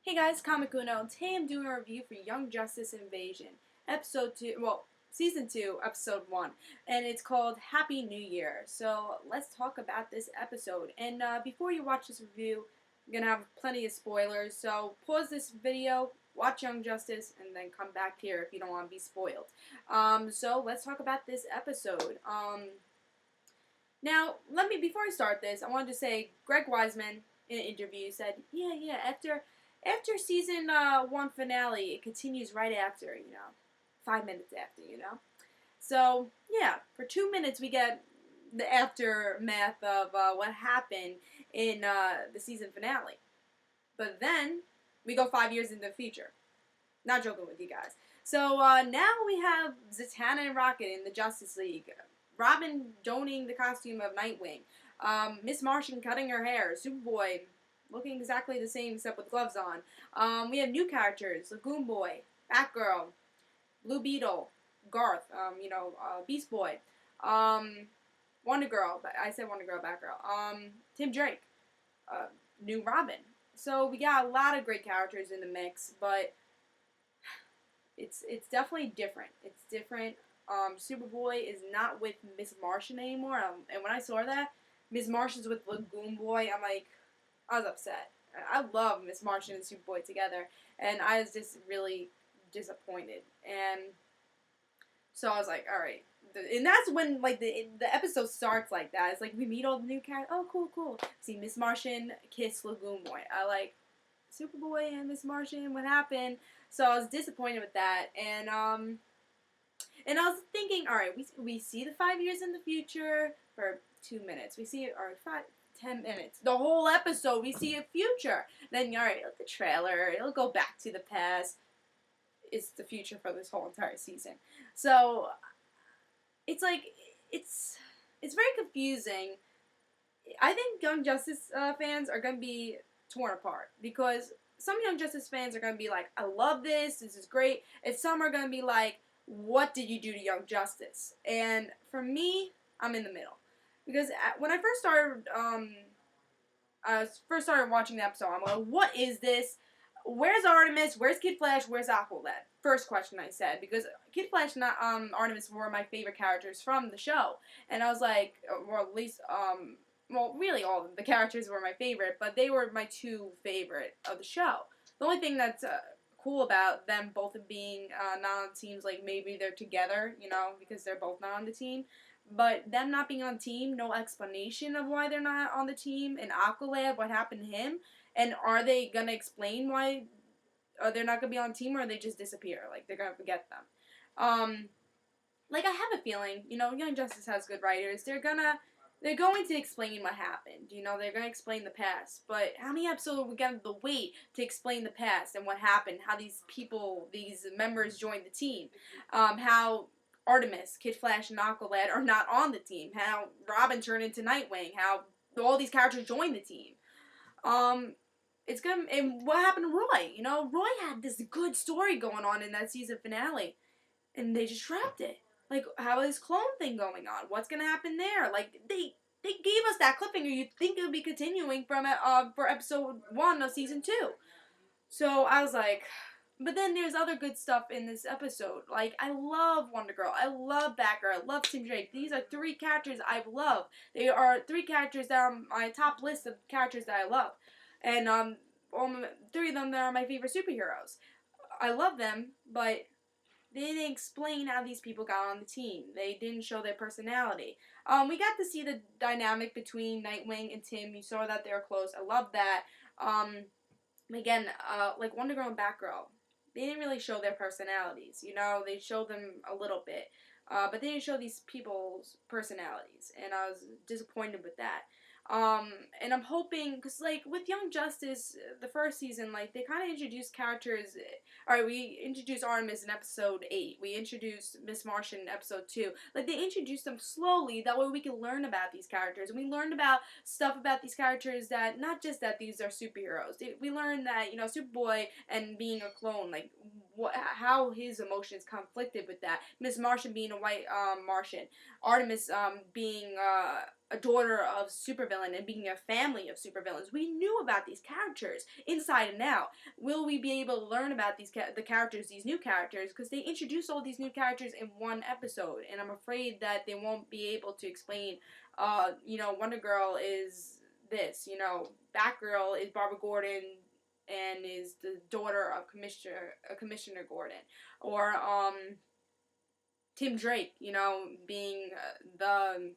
Hey guys, Comic Uno. Today I'm doing a review for Young Justice Invasion, Season 2, Episode 1, and it's called Happy New Year. So let's talk about this episode. And before you watch this review, I'm gonna have plenty of spoilers. So pause this video, watch Young Justice, and then come back here if you don't want to be spoiled. So let's talk about this episode. Now, before I start this, I wanted to say Greg Weisman in an interview said, after season 1 finale, it continues right after, 5 minutes after. So, yeah, for 2 minutes we get the aftermath of what happened in the season finale. But then, we go 5 years into the future. Not joking with you guys. So, now we have Zatanna and Rocket in the Justice League. Robin donning the costume of Nightwing. Miss Martian cutting her hair. Superboy looking exactly the same except with gloves on. We have new characters. Lagoon Boy, Batgirl, Blue Beetle, Garth, Beast Boy, Wonder Girl, I said Wonder Girl, Batgirl, Tim Drake, new Robin. So we got a lot of great characters in the mix, but it's definitely different. It's different. Superboy is not with Miss Martian anymore, and when I saw that Miss Martian's with Lagoon Boy, I was upset. I love Miss Martian and Superboy together, and I was just really disappointed. And so I was like, all right. And that's when the episode starts like that. It's like we meet all the new characters. Oh, cool. See Miss Martian kiss Lagoon Boy. I like Superboy and Miss Martian. What happened? So I was disappointed with that. And I was thinking, all right, we see the 5 years in the future for 2 minutes. We see it, or 10 minutes. The whole episode, we see a future. Then, all right, the trailer, it'll go back to the past. It's the future for this whole entire season. So, it's like, it's very confusing. I think Young Justice fans are going to be torn apart. Because some Young Justice fans are going to be like, I love this is great. And some are going to be like, what did you do to Young Justice? And for me, I'm in the middle. Because when I first started watching the episode, I'm like, what is this? Where's Artemis? Where's Kid Flash? Where's Aqualad? First question I said, because Kid Flash and Artemis were my favorite characters from the show. And I was like, or at least, really all of the characters were my favorite, but they were my two favorite of the show. The only thing that's cool about them both being not on teams, like maybe they're together, because they're both not on the team. But them not being on the team, no explanation of why they're not on the team. And Aqualad, what happened to him? And are they going to explain why they're not going to be on the team, or they just disappear? Like, they're going to forget them. I have a feeling, Young Justice has good writers. They're going to explain what happened. They're going to explain the past. But how many episodes are we going to wait to explain the past and what happened? How these members joined the team? How Artemis, Kid Flash, and Aqualad are not on the team. How Robin turned into Nightwing. How all these characters joined the team. And what happened to Roy? Roy had this good story going on in that season finale. And they just dropped it. Like, how is clone thing going on? What's gonna happen there? Like, they gave us that cliffhanger. You'd think it would be continuing from for episode 1 of season 2. So I was like, but then there's other good stuff in this episode. Like, I love Wonder Girl. I love Batgirl. I love Tim Drake. These are 3 characters I love. They are 3 characters that are on my top list of characters that I love. And 3 of them that are my favorite superheroes. I love them, but they didn't explain how these people got on the team. They didn't show their personality. We got to see the dynamic between Nightwing and Tim. You saw that they were close. I love that. Again, like Wonder Girl and Batgirl, they didn't really show their personalities. They showed them a little bit. But they didn't show these people's personalities. And I was disappointed with that. And I'm hoping, because, with Young Justice, the first season, they kind of introduced characters. Alright, we introduced Artemis in episode 8. We introduced Miss Martian in episode 2. They introduced them slowly, that way we can learn about these characters. And we learned about stuff about these characters that, not just that these are superheroes. We learned that, Superboy and being a clone, how his emotions conflicted with that. Miss Martian being a white Martian. Artemis being a daughter of supervillain and being a family of supervillains. We knew about these characters inside and out. Will we be able to learn about the characters, these new characters? Because they introduced all these new characters in one episode, and I'm afraid that they won't be able to explain. Wonder Girl is this. Batgirl is Barbara Gordon and is the daughter of Commissioner Gordon, or Tim Drake, being the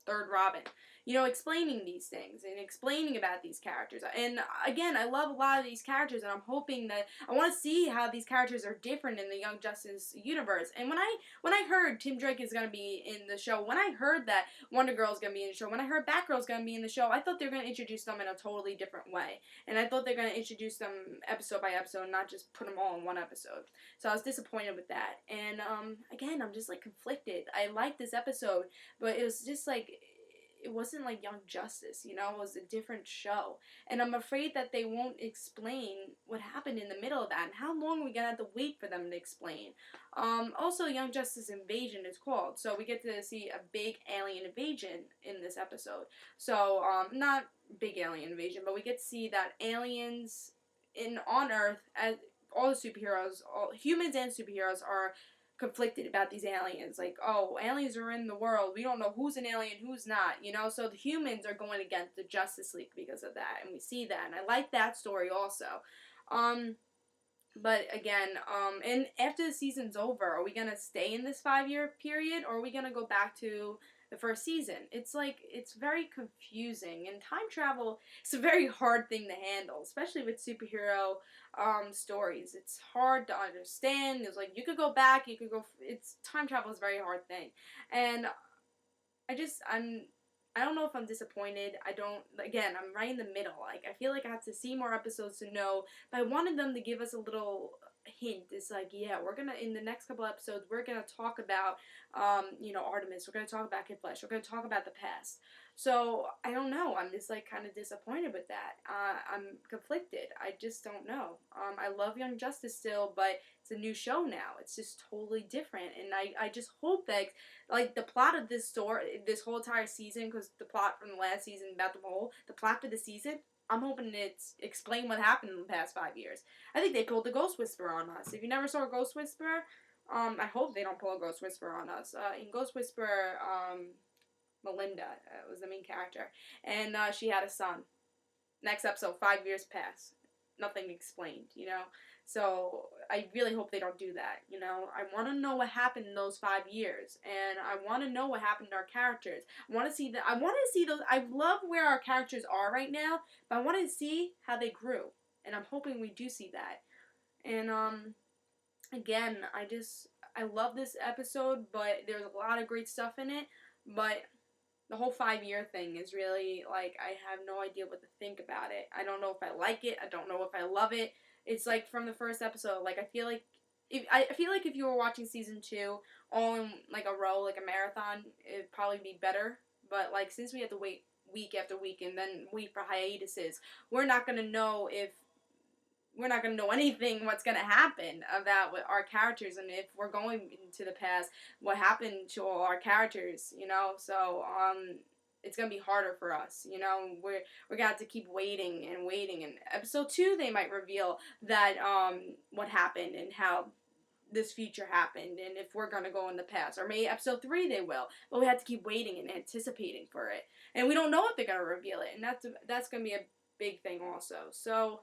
third Robin. Explaining these things and explaining about these characters. And again, I love a lot of these characters, and I'm hoping that I want to see how these characters are different in the Young Justice universe. And when I heard Tim Drake is going to be in the show, when I heard that Wonder Girl is going to be in the show, when I heard Batgirl is going to be in the show, I thought they were going to introduce them in a totally different way. And I thought they're going to introduce them episode by episode, not just put them all in one episode. So I was disappointed with that. And again, I'm just like conflicted. I liked this episode, but it was just like, it wasn't like Young Justice, it was a different show. And I'm afraid that they won't explain what happened in the middle of that, and how long we gonna have to wait for them to explain. Also, Young Justice Invasion is called, so we get to see a big alien invasion in this episode. So, not big alien invasion, but we get to see that aliens on Earth, as all the superheroes, all humans and superheroes, are conflicted about these aliens. Like, oh, aliens are in the world. We don't know who's an alien, who's not, So the humans are going against the Justice League because of that, and we see that, and I like that story also. But again, and after the season's over, are we gonna stay in this 5-year period, or are we gonna go back to the first season? It's like, it's very confusing, and time travel is a very hard thing to handle, especially with superhero stories. It's hard to understand. It's like, you could go back, time travel is a very hard thing. And I don't know if I'm disappointed. I'm right in the middle. Like, I feel like I have to see more episodes to know, but I wanted them to give us a little hint. It's like, yeah, in the next couple episodes, we're gonna talk about, Artemis. We're gonna talk about Kid Flash. We're gonna talk about the past. So, I don't know. I'm just, like, kind of disappointed with that. I'm conflicted. I just don't know. I love Young Justice still, but it's a new show now. It's just totally different, and I just hope that, like, the plot of this story, this whole entire season, because the plot from the last season about the plot for the season, I'm hoping it's explain what happened in the past 5 years. I think they pulled the Ghost Whisperer on us. If you never saw a Ghost Whisperer, I hope they don't pull a Ghost Whisperer on us. In Ghost Whisperer, Melinda was the main character, and she had a son. Next episode, 5 years pass. Nothing explained, So I really hope they don't do that, I want to know what happened in those 5 years, and I want to know what happened to our characters. I want to see those. I love where our characters are right now, but I want to see how they grew, and I'm hoping we do see that. And again, I love this episode, but there's a lot of great stuff in it, but the whole 5-year thing is really, like, I have no idea what to think about it. I don't know if I like it. I don't know if I love it. It's like from the first episode, like, I feel like if you were watching season 2 all in, like, a row, like a marathon, it'd probably be better. But, like, since we have to wait week after week and then wait for hiatuses, we're not gonna know anything what's going to happen about our characters, and if we're going into the past, what happened to all our characters, so it's going to be harder for us, we're going to have to keep waiting and waiting, and episode 2 they might reveal that what happened and how this future happened, and if we're going to go in the past, or maybe episode 3 they will, but we have to keep waiting and anticipating for it, and we don't know if they're going to reveal it, and that's going to be a big thing also. So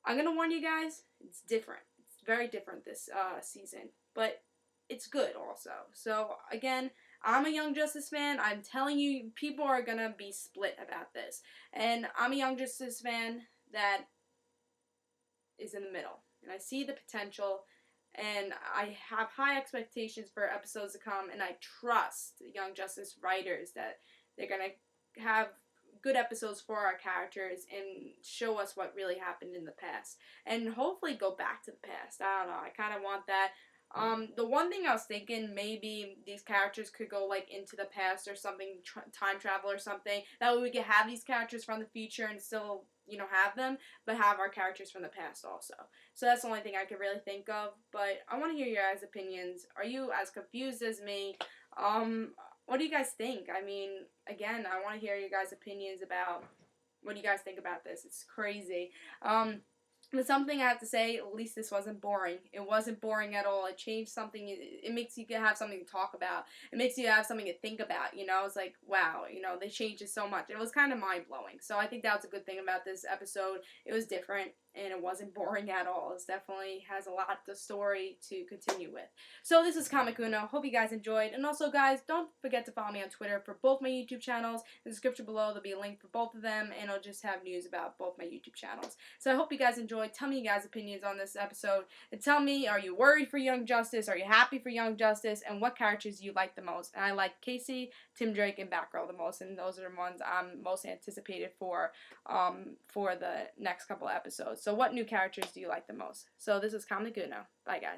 I'm going to warn you guys, it's different. It's very different this season, but it's good also. So, again, I'm a Young Justice fan. I'm telling you, people are going to be split about this. And I'm a Young Justice fan that is in the middle. And I see the potential, and I have high expectations for episodes to come, and I trust Young Justice writers that they're going to have good episodes for our characters and show us what really happened in the past, and hopefully go back to the past. I don't know, I kind of want that. The one thing I was thinking, maybe these characters could go, like, into the past or something, time travel or something. That way we could have these characters from the future and still, have them, but have our characters from the past also. So that's the only thing I could really think of, but I want to hear your guys' opinions. Are you as confused as me? what do you guys think? I mean, again, I want to hear your guys' opinions about what do you guys think about this. It's crazy. But something I have to say, at least this wasn't boring. It wasn't boring at all. It changed something. It makes you have something to talk about. It makes you have something to think about, you know? It's like, wow, you know, they changed it so much. It was kind of mind-blowing. So I think that was a good thing about this episode. It was different, and it wasn't boring at all. It definitely has a lot of story to continue with. So this is Comic Uno. Hope you guys enjoyed. And also, guys, don't forget to follow me on Twitter for both my YouTube channels. In the description below, there'll be a link for both of them, and I'll just have news about both my YouTube channels. So I hope you guys enjoyed. Tell me you guys' opinions on this episode. And tell me, are you worried for Young Justice? Are you happy for Young Justice? And what characters do you like the most? And I like Casey, Tim Drake, and Batgirl the most. And those are the ones I'm most anticipated for the next couple of episodes. So what new characters do you like the most? So this is Comic Uno. Bye, guys.